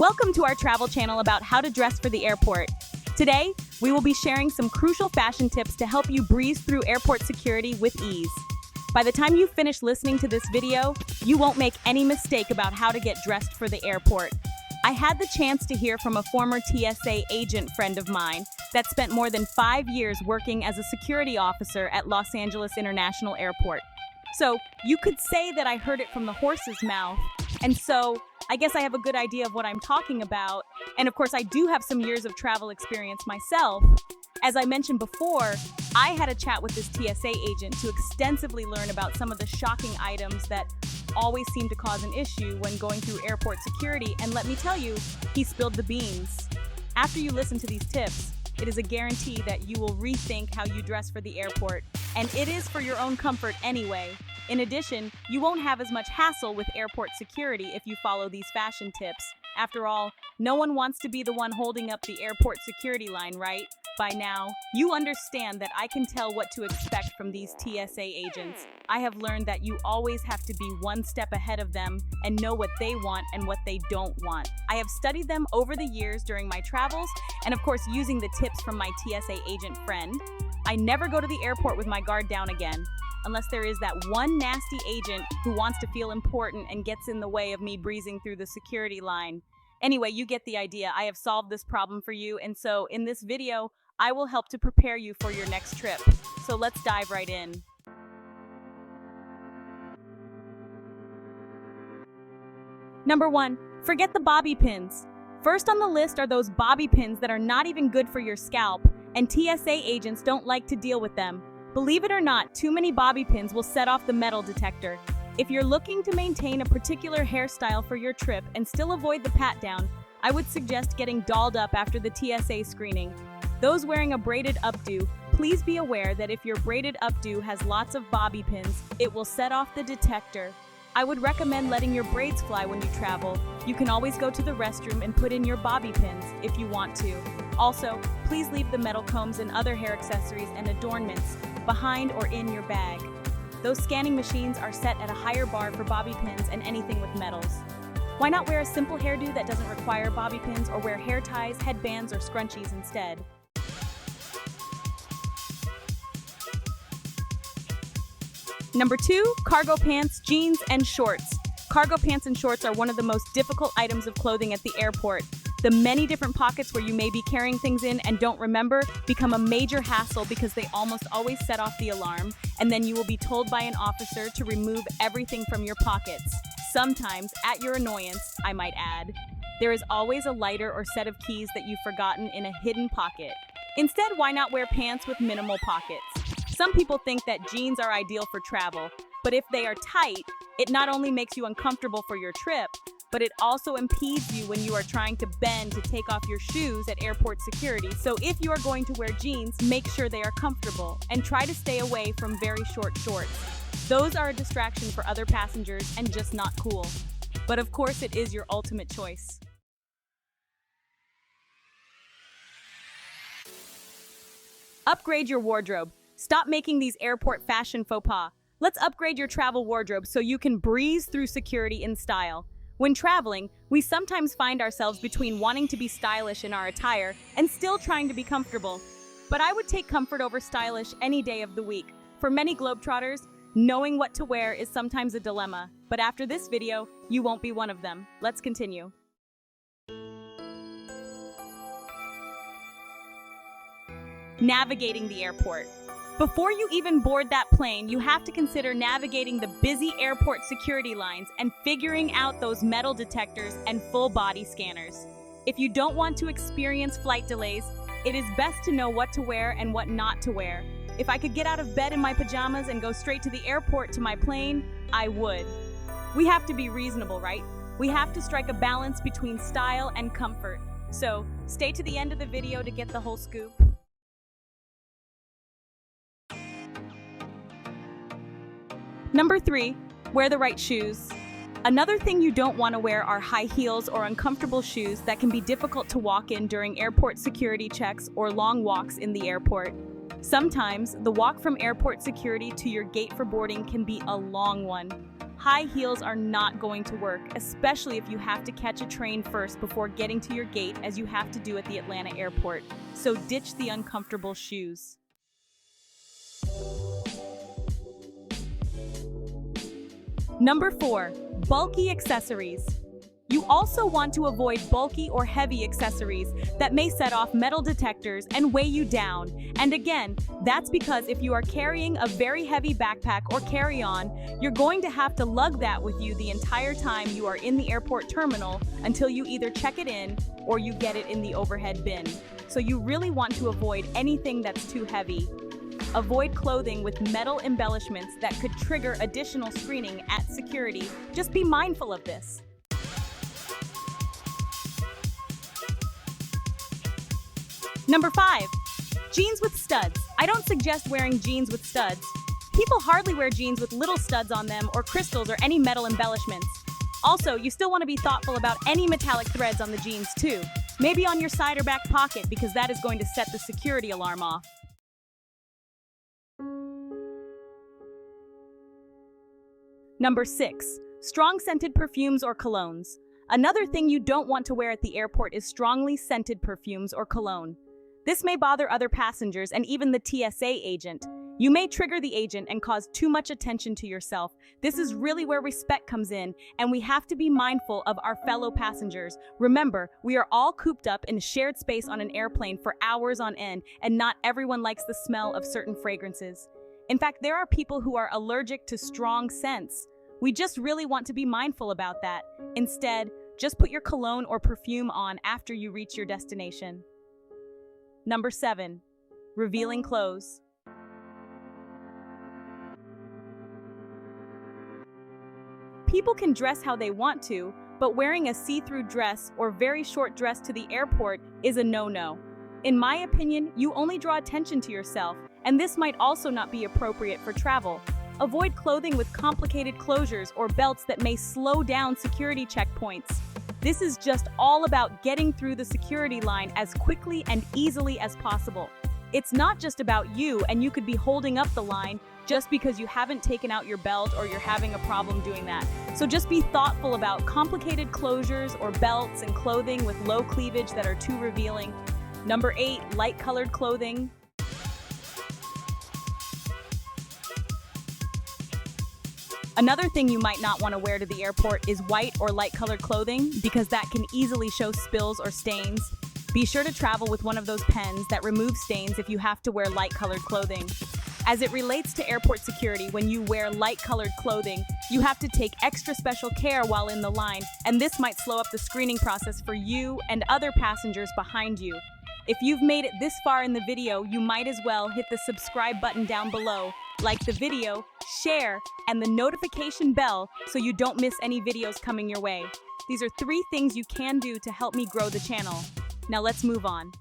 Welcome to our travel channel about how to dress for the airport. Today, we will be sharing some crucial fashion tips to help you breeze through airport security with ease. By the time you finish listening to this video, you won't make any mistake about how to get dressed for the airport. I had the chance to hear from a former TSA agent friend of mine that spent more than 5 years working as a security officer at Los Angeles International Airport. So, you could say that I heard it from the horse's mouth, and so I guess I have a good idea of what I'm talking about. And of course, I do have some years of travel experience myself. As I mentioned before, I had a chat with this TSA agent to extensively learn about some of the shocking items that always seem to cause an issue when going through airport security, and let me tell you, he spilled the beans. After you listen to these tips, it is a guarantee that you will rethink how you dress for the airport, and it is for your own comfort anyway. In addition, you won't have as much hassle with airport security if you follow these fashion tips. After all, no one wants to be the one holding up the airport security line, right? By now, you understand that I can tell what to expect from these TSA agents. I have learned that you always have to be one step ahead of them and know what they want and what they don't want. I have studied them over the years during my travels and, of course, using the tips from my TSA agent friend. I never go to the airport with my guard down again, unless there is that one nasty agent who wants to feel important and gets in the way of me breezing through the security line. Anyway, you get the idea. I have solved this problem for you, and so in this video, I will help to prepare you for your next trip. So let's dive right in. Number 1, forget the bobby pins. First on the list are those bobby pins that are not even good for your scalp, and TSA agents don't like to deal with them. Believe it or not, too many bobby pins will set off the metal detector. If you're looking to maintain a particular hairstyle for your trip and still avoid the pat-down, I would suggest getting dolled up after the TSA screening. Those wearing a braided updo, please be aware that if your braided updo has lots of bobby pins, it will set off the detector. I would recommend letting your braids fly when you travel. You can always go to the restroom and put in your bobby pins if you want to. Also, please leave the metal combs and other hair accessories and adornments behind or in your bag. Those scanning machines are set at a higher bar for bobby pins and anything with metals. Why not wear a simple hairdo that doesn't require bobby pins, or wear hair ties, headbands, or scrunchies instead? Number 2, cargo pants, jeans, and shorts. Cargo pants and shorts are one of the most difficult items of clothing at the airport. The many different pockets where you may be carrying things in and don't remember become a major hassle because they almost always set off the alarm, and then you will be told by an officer to remove everything from your pockets. Sometimes, at your annoyance, I might add. There is always a lighter or set of keys that you've forgotten in a hidden pocket. Instead, why not wear pants with minimal pockets? Some people think that jeans are ideal for travel, but if they are tight, it not only makes you uncomfortable for your trip, but it also impedes you when you are trying to bend to take off your shoes at airport security. So if you are going to wear jeans, make sure they are comfortable and try to stay away from very short shorts. Those are a distraction for other passengers and just not cool. But of course, it is your ultimate choice. Upgrade your wardrobe. Stop making these airport fashion faux pas. Let's upgrade your travel wardrobe so you can breeze through security in style. When traveling, we sometimes find ourselves between wanting to be stylish in our attire and still trying to be comfortable. But I would take comfort over stylish any day of the week. For many globetrotters, knowing what to wear is sometimes a dilemma. But after this video, you won't be one of them. Let's continue. Navigating the airport. Before you even board that plane, you have to consider navigating the busy airport security lines and figuring out those metal detectors and full body scanners. If you don't want to experience flight delays, it is best to know what to wear and what not to wear. If I could get out of bed in my pajamas and go straight to the airport to my plane, I would. We have to be reasonable, right? We have to strike a balance between style and comfort. So, stay to the end of the video to get the whole scoop. Number 3, wear the right shoes. Another thing you don't want to wear are high heels or uncomfortable shoes that can be difficult to walk in during airport security checks or long walks in the airport. Sometimes, the walk from airport security to your gate for boarding can be a long one. high heels are not going to work, especially if you have to catch a train first before getting to your gate, as you have to do at the Atlanta airport. So ditch the uncomfortable shoes. Number 4, bulky accessories. You also want to avoid bulky or heavy accessories that may set off metal detectors and weigh you down. And again, that's because if you are carrying a very heavy backpack or carry-on, you're going to have to lug that with you the entire time you are in the airport terminal until you either check it in or you get it in the overhead bin. So you really want to avoid anything that's too heavy. Avoid clothing with metal embellishments that could trigger additional screening at security. Just be mindful of this. Number 5, jeans with studs. I don't suggest wearing jeans with studs. People hardly wear jeans with little studs on them or crystals or any metal embellishments. Also, you still want to be thoughtful about any metallic threads on the jeans too. Maybe on your side or back pocket, because that is going to set the security alarm off. Number 6, strong scented perfumes or colognes. Another thing you don't want to wear at the airport is strongly scented perfumes or cologne. This may bother other passengers and even the TSA agent. You may trigger the agent and cause too much attention to yourself. This is really where respect comes in, and we have to be mindful of our fellow passengers. Remember, we are all cooped up in a shared space on an airplane for hours on end, and not everyone likes the smell of certain fragrances. In fact, there are people who are allergic to strong scents. We just really want to be mindful about that. Instead, just put your cologne or perfume on after you reach your destination. Number 7, revealing clothes. People can dress how they want to, but wearing a see-through dress or very short dress to the airport is a no-no. In my opinion, you only draw attention to yourself, and this might also not be appropriate for travel. Avoid clothing with complicated closures or belts that may slow down security checkpoints. This is just all about getting through the security line as quickly and easily as possible. It's not just about you, and you could be holding up the line just because you haven't taken out your belt or you're having a problem doing that. So just be thoughtful about complicated closures or belts and clothing with low cleavage that are too revealing. Number 8, light-colored clothing. Another thing you might not want to wear to the airport is white or light-colored clothing, because that can easily show spills or stains. Be sure to travel with one of those pens that remove stains if you have to wear light-colored clothing. As it relates to airport security, when you wear light-colored clothing, you have to take extra special care while in the line, and this might slow up the screening process for you and other passengers behind you. If you've made it this far in the video, you might as well hit the subscribe button down below, like the video, share, and the notification bell so you don't miss any videos coming your way. These are 3 things you can do to help me grow the channel. Now let's move on.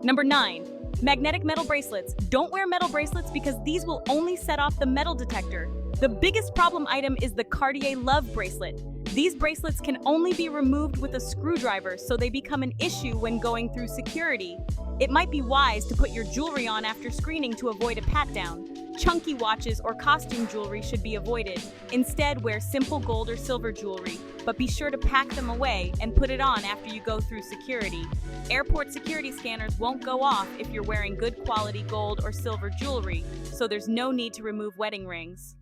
Number 9, magnetic metal bracelets. Don't wear metal bracelets because these will only set off the metal detector. The biggest problem item is the Cartier Love bracelet. These bracelets can only be removed with a screwdriver, so they become an issue when going through security. It might be wise to put your jewelry on after screening to avoid a pat-down. Chunky watches or costume jewelry should be avoided. Instead, wear simple gold or silver jewelry, but be sure to pack them away and put it on after you go through security. Airport security scanners won't go off if you're wearing good quality gold or silver jewelry, so there's no need to remove wedding rings.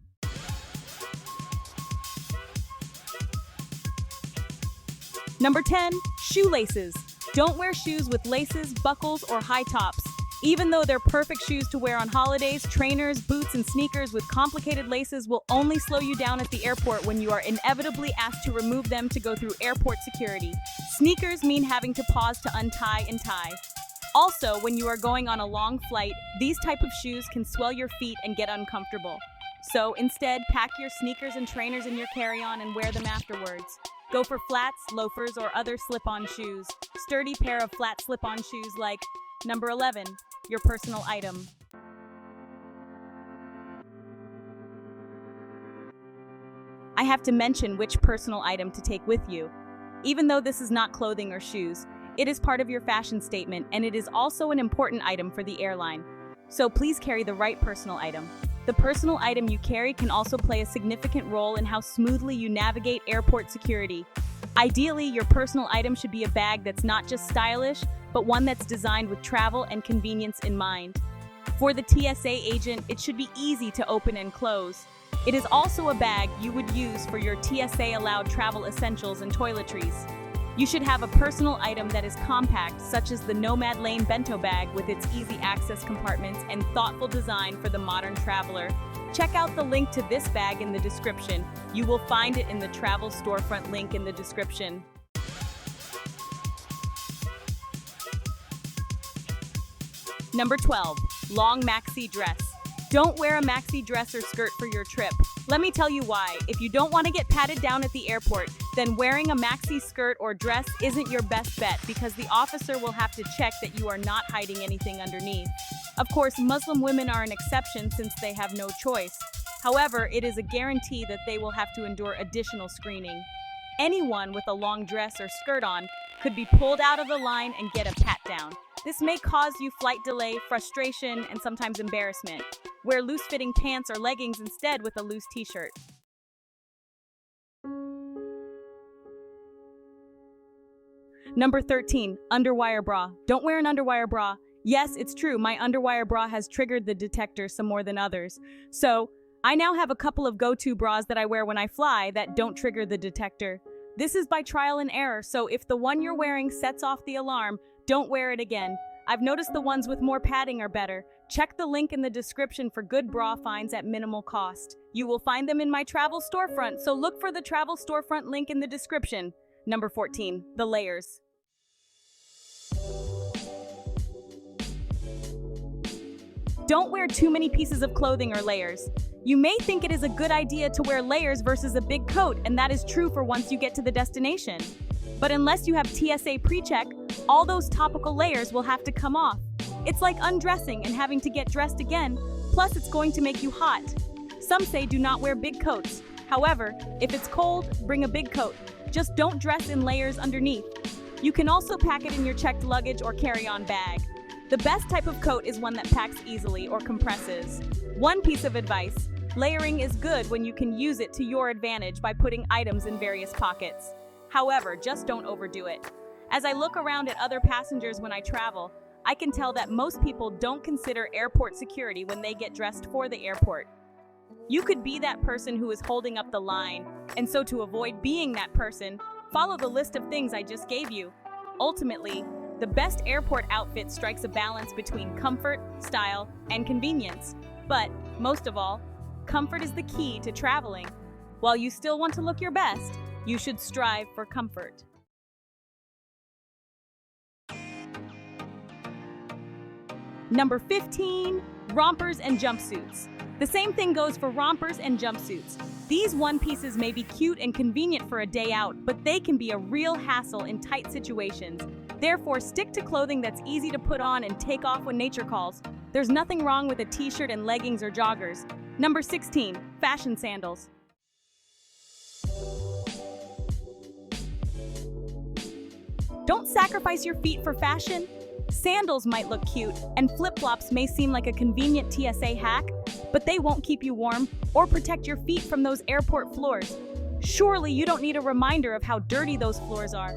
Number 10, shoelaces. Don't wear shoes with laces, buckles, or high tops. Even though they're perfect shoes to wear on holidays, trainers, boots, and sneakers with complicated laces will only slow you down at the airport when you are inevitably asked to remove them to go through airport security. Sneakers mean having to pause to untie and tie. Also, when you are going on a long flight, these type of shoes can swell your feet and get uncomfortable. So instead, pack your sneakers and trainers in your carry-on and wear them afterwards. Go for flats, loafers, or other slip-on shoes. Sturdy pair of flat slip-on shoes like number 11, your personal item. I have to mention which personal item to take with you. Even though this is not clothing or shoes, it is part of your fashion statement, and it is also an important item for the airline. So please carry the right personal item. The personal item you carry can also play a significant role in how smoothly you navigate airport security. Ideally, your personal item should be a bag that's not just stylish, but one that's designed with travel and convenience in mind. For the TSA agent, it should be easy to open and close. It is also a bag you would use for your TSA-allowed travel essentials and toiletries. You should have a personal item that is compact, such as the Nomad Lane bento bag with its easy access compartments and thoughtful design for the modern traveler. Check out the link to this bag in the description. You will find it in the travel storefront link in the description. Number 12, long maxi dress. Don't wear a maxi dress or skirt for your trip. Let me tell you why. If you don't want to get patted down at the airport, then wearing a maxi skirt or dress isn't your best bet because the officer will have to check that you are not hiding anything underneath. Of course, Muslim women are an exception since they have no choice. However, it is a guarantee that they will have to endure additional screening. Anyone with a long dress or skirt on could be pulled out of the line and get a pat down. This may cause you flight delay, frustration, and sometimes embarrassment. Wear loose-fitting pants or leggings instead with a loose t-shirt. Number 13, underwire bra. Don't wear an underwire bra. Yes, it's true, my underwire bra has triggered the detector some more than others. So, I now have a couple of go-to bras that I wear when I fly that don't trigger the detector. This is by trial and error, so if the one you're wearing sets off the alarm, don't wear it again. I've noticed the ones with more padding are better. Check the link in the description for good bra finds at minimal cost. You will find them in my travel storefront, so look for the travel storefront link in the description. Number 14, the layers. Don't wear too many pieces of clothing or layers. You may think it is a good idea to wear layers versus a big coat, and that is true for once you get to the destination. But unless you have TSA pre-check, all those topical layers will have to come off. It's like undressing and having to get dressed again, plus it's going to make you hot. Some say do not wear big coats. However, if it's cold, bring a big coat. Just don't dress in layers underneath. You can also pack it in your checked luggage or carry-on bag. The best type of coat is one that packs easily or compresses. One piece of advice, layering is good when you can use it to your advantage by putting items in various pockets. However, just don't overdo it. As I look around at other passengers when I travel, I can tell that most people don't consider airport security when they get dressed for the airport. You could be that person who is holding up the line, and so to avoid being that person, follow the list of things I just gave you. Ultimately, the best airport outfit strikes a balance between comfort, style, and convenience. But, most of all, comfort is the key to traveling. While you still want to look your best, you should strive for comfort. Number 15, rompers and jumpsuits. The same thing goes for rompers and jumpsuits. These one pieces may be cute and convenient for a day out, but they can be a real hassle in tight situations. Therefore, stick to clothing that's easy to put on and take off when nature calls. There's nothing wrong with a t-shirt and leggings or joggers. Number 16, fashion sandals. Don't sacrifice your feet for fashion. Sandals might look cute, and flip-flops may seem like a convenient TSA hack, but they won't keep you warm or protect your feet from those airport floors. Surely you don't need a reminder of how dirty those floors are.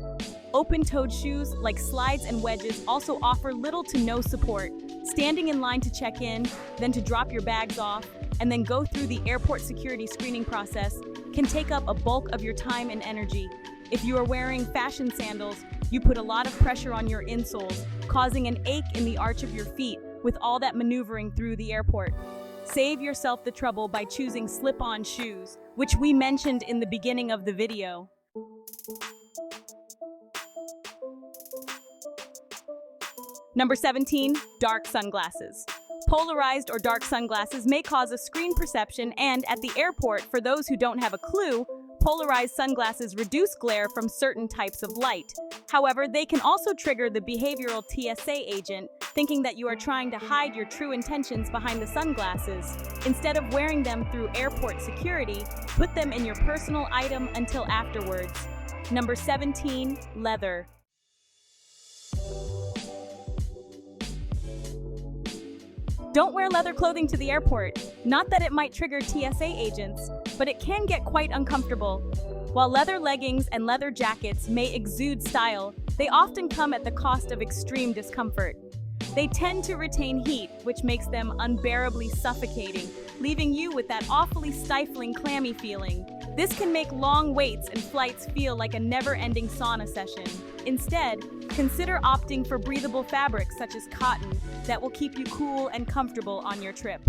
Open-toed shoes, like slides and wedges, also offer little to no support. Standing in line to check in, then to drop your bags off, and then go through the airport security screening process can take up a bulk of your time and energy. If you are wearing fashion sandals, you put a lot of pressure on your insoles, causing an ache in the arch of your feet with all that maneuvering through the airport. Save yourself the trouble by choosing slip-on shoes, which we mentioned in the beginning of the video. Number 17, dark sunglasses. Polarized or dark sunglasses may cause a screen perception, and at the airport, for those who don't have a clue, polarized sunglasses reduce glare from certain types of light. However, they can also trigger the behavioral TSA agent, thinking that you are trying to hide your true intentions behind the sunglasses. Instead of wearing them through airport security, put them in your personal item until afterwards. Number 17, leather. Don't wear leather clothing to the airport. Not that it might trigger TSA agents, but it can get quite uncomfortable. While leather leggings and leather jackets may exude style, they often come at the cost of extreme discomfort. They tend to retain heat, which makes them unbearably suffocating, leaving you with that awfully stifling, clammy feeling. This can make long waits and flights feel like a never-ending sauna session. Instead, consider opting for breathable fabrics such as cotton that will keep you cool and comfortable on your trip.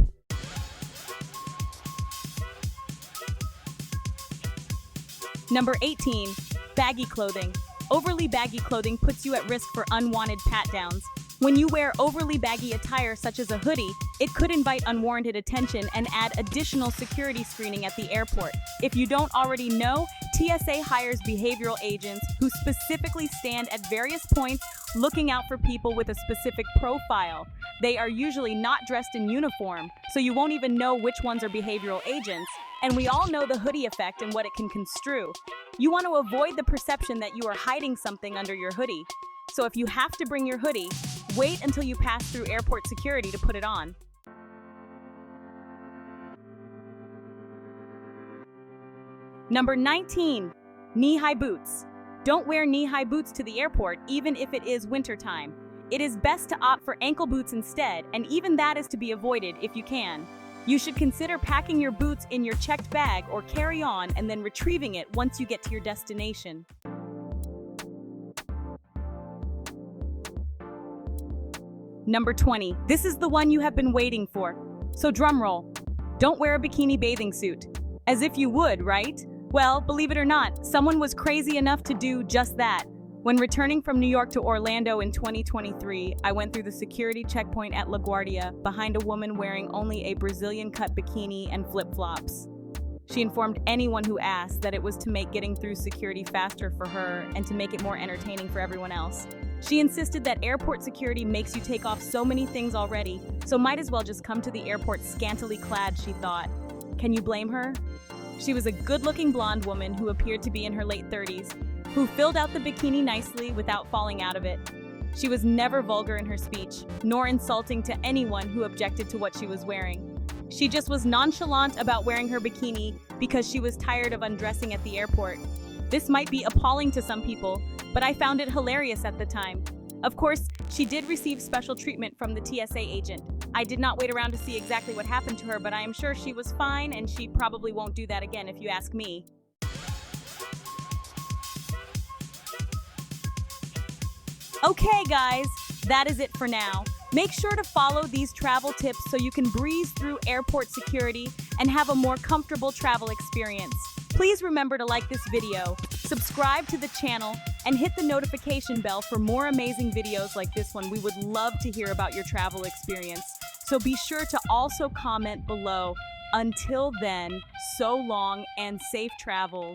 Number 18, baggy clothing. Overly baggy clothing puts you at risk for unwanted pat-downs. When you wear overly baggy attire such as a hoodie, it could invite unwarranted attention and add additional security screening at the airport. If you don't already know, TSA hires behavioral agents who specifically stand at various points looking out for people with a specific profile. They are usually not dressed in uniform, so you won't even know which ones are behavioral agents. And we all know the hoodie effect and what it can construe. You want to avoid the perception that you are hiding something under your hoodie. So if you have to bring your hoodie, wait until you pass through airport security to put it on. Number 19, knee-high boots. Don't wear knee-high boots to the airport, even if it is wintertime. It is best to opt for ankle boots instead, and even that is to be avoided if you can. You should consider packing your boots in your checked bag or carry-on and then retrieving it once you get to your destination. Number 20. This is the one you have been waiting for. So drum roll. Don't wear a bikini bathing suit. As if you would, right? Well, believe it or not, someone was crazy enough to do just that. When returning from New York to Orlando in 2023, I went through the security checkpoint at LaGuardia behind a woman wearing only a Brazilian-cut bikini and flip-flops. She informed anyone who asked that it was to make getting through security faster for her and to make it more entertaining for everyone else. She insisted that airport security makes you take off so many things already, so might as well just come to the airport scantily clad, she thought. Can you blame her? She was a good-looking blonde woman who appeared to be in her late 30s, who filled out the bikini nicely without falling out of it. She was never vulgar in her speech, nor insulting to anyone who objected to what she was wearing. She just was nonchalant about wearing her bikini because she was tired of undressing at the airport. This might be appalling to some people, but I found it hilarious at the time. Of course, she did receive special treatment from the TSA agent. I did not wait around to see exactly what happened to her, but I am sure she was fine and she probably won't do that again if you ask me. Okay guys, that is it for now. Make sure to follow these travel tips so you can breeze through airport security and have a more comfortable travel experience. Please remember to like this video, subscribe to the channel, and hit the notification bell for more amazing videos like this one. We would love to hear about your travel experience. So be sure to also comment below. Until then, so long and safe travels.